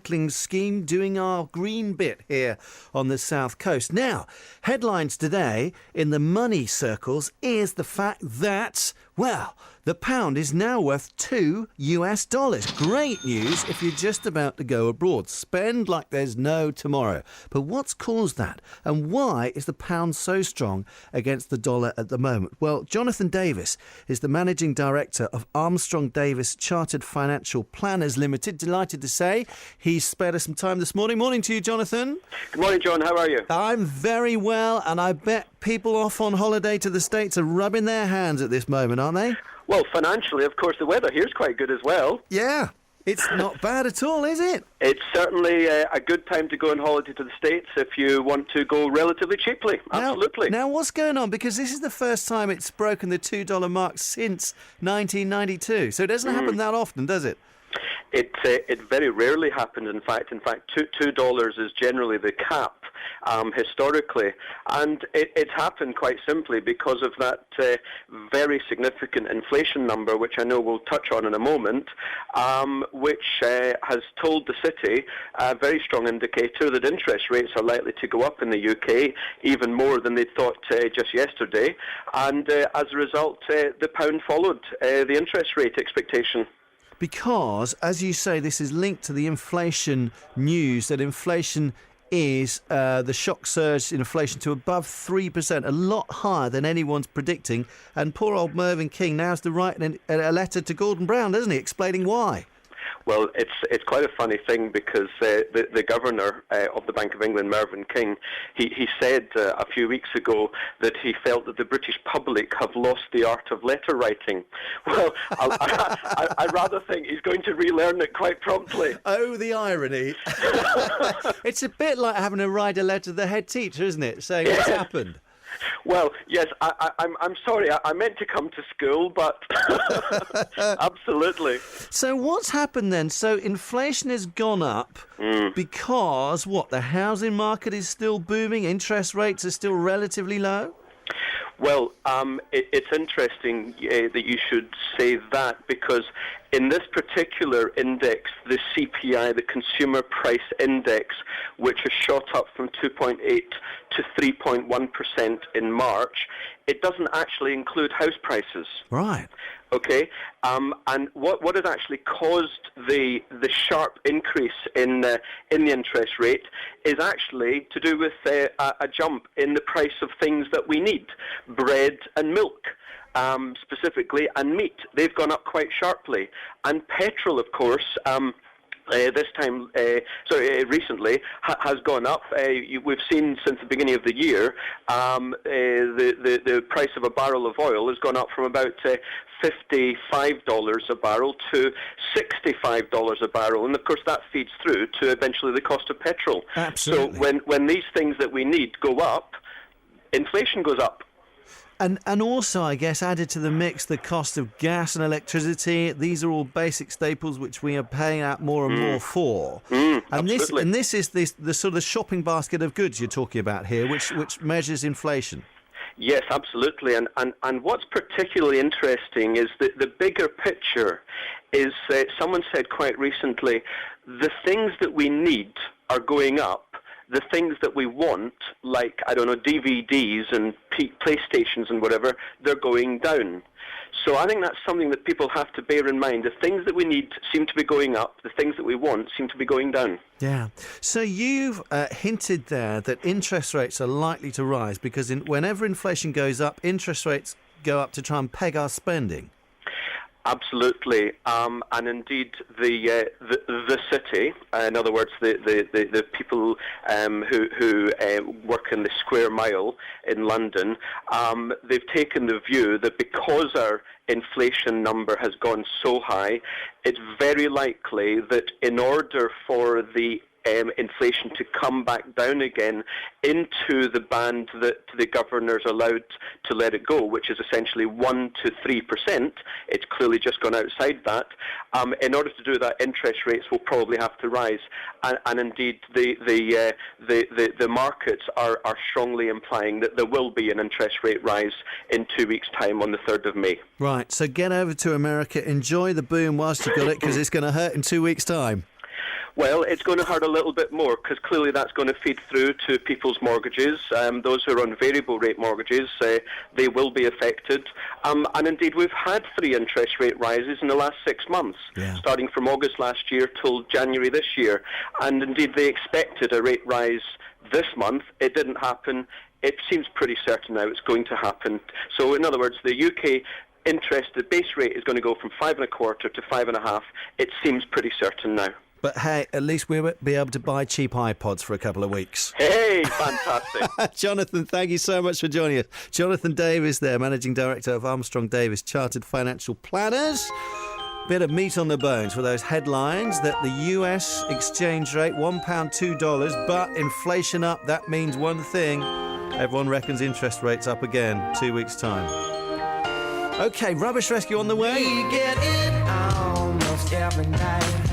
recycling scheme, doing our green bit here on the South Coast. Now, headlines today in the money circles is the fact that, well, the pound is now worth $2. Great news if you're just about to go abroad. Spend like there's no tomorrow. But what's caused that? And why is the pound so strong against the dollar at the moment? Well, Jonathan Davis is the managing director of Armstrong Davis Chartered Financial Planners Limited. Delighted to say he's spared us some time this morning. Morning to you, Jonathan. Good morning, John. How are you? I'm very well, and I bet people off on holiday to the States are rubbing their hands at this moment, aren't they? Well, financially, of course, the weather here's quite good as well. Yeah, it's not bad at all, is it? It's certainly a good time to go on holiday to the States if you want to go relatively cheaply. Absolutely. Now, what's going on? Because this is the first time it's broken the $2 mark since 1992. So it doesn't happen that often, does it? It very rarely happens. In fact, $2 is generally the cap historically, and it's happened quite simply because of that very significant inflation number, which I know we'll touch on in a moment, which has told the city a very strong indicator that interest rates are likely to go up in the UK, even more than they thought just yesterday, and as a result, the pound followed the interest rate expectation. Because, as you say, this is linked to the inflation news, that inflation is the shock surge in inflation to above 3%, a lot higher than anyone's predicting. And poor old Mervyn King now has to write a letter to Gordon Brown, doesn't he, explaining why? Well, it's quite a funny thing because the governor of the Bank of England, Mervyn King, he said a few weeks ago that he felt that the British public have lost the art of letter writing. Well, I rather think he's going to relearn it quite promptly. Oh, the irony. It's a bit like having to write a letter to the head teacher, isn't it, saying what's happened? Well, yes, I'm sorry. I meant to come to school, but absolutely. So what's happened then? So inflation has gone up because, what, the housing market is still booming, interest rates are still relatively low? Well, it's interesting that you should say that, because in this particular index, the CPI, the Consumer Price Index, which has shot up from 2.8 to 3.1% in March, it doesn't actually include house prices. Right. Okay, and what has actually caused the sharp increase in the interest rate is actually to do with a jump in the price of things that we need, bread and milk. Specifically, and meat. They've gone up quite sharply. And petrol, of course, recently has gone up. We've seen since the beginning of the year the price of a barrel of oil has gone up from about $55 a barrel to $65 a barrel, and of course that feeds through to eventually the cost of petrol. Absolutely. So when these things that we need go up, inflation goes up. And also, I guess, added to the mix, the cost of gas and electricity. These are all basic staples which we are paying out more and more for. And this is the sort of shopping basket of goods you're talking about here, which measures inflation. Yes, absolutely. And what's particularly interesting is that the bigger picture is, someone said quite recently, the things that we need are going up. The things that we want, like, I don't know, DVDs and PlayStations and whatever, they're going down. So I think that's something that people have to bear in mind. The things that we need seem to be going up. The things that we want seem to be going down. Yeah. So you've hinted there that interest rates are likely to rise because whenever inflation goes up, interest rates go up to try and peg our spending. Absolutely, and indeed the city, in other words, the people who work in the square mile in London, they've taken the view that because our inflation number has gone so high, it's very likely that in order for the inflation to come back down again into the band that the governor's allowed to let it go, which is essentially 1 to 3%. It's clearly just gone outside that. In order to do that, interest rates will probably have to rise, and indeed the markets are strongly implying that there will be an interest rate rise in 2 weeks' time on the 3rd of May. Right. So get over to America, enjoy the boom whilst you've got it, because it's going to hurt in 2 weeks' time. Well, it's going to hurt a little bit more because clearly that's going to feed through to people's mortgages. Those who are on variable rate mortgages, they will be affected. And indeed, we've had 3 interest rate rises in the last 6 months, starting from August last year till January this year. And indeed, they expected a rate rise this month. It didn't happen. It seems pretty certain now it's going to happen. So, in other words, the UK the base rate is going to go from 5.25% to 5.5%. It seems pretty certain now. But hey, at least we'll be able to buy cheap iPods for a couple of weeks. Hey, fantastic. Jonathan, thank you so much for joining us. Jonathan Davis there, Managing Director of Armstrong Davis Chartered Financial Planners. Bit of meat on the bones for those headlines that the US exchange rate, £1, $2, but inflation up, that means one thing. Everyone reckons interest rates up again 2 weeks' time. OK, rubbish rescue on the way. We get it almost every night.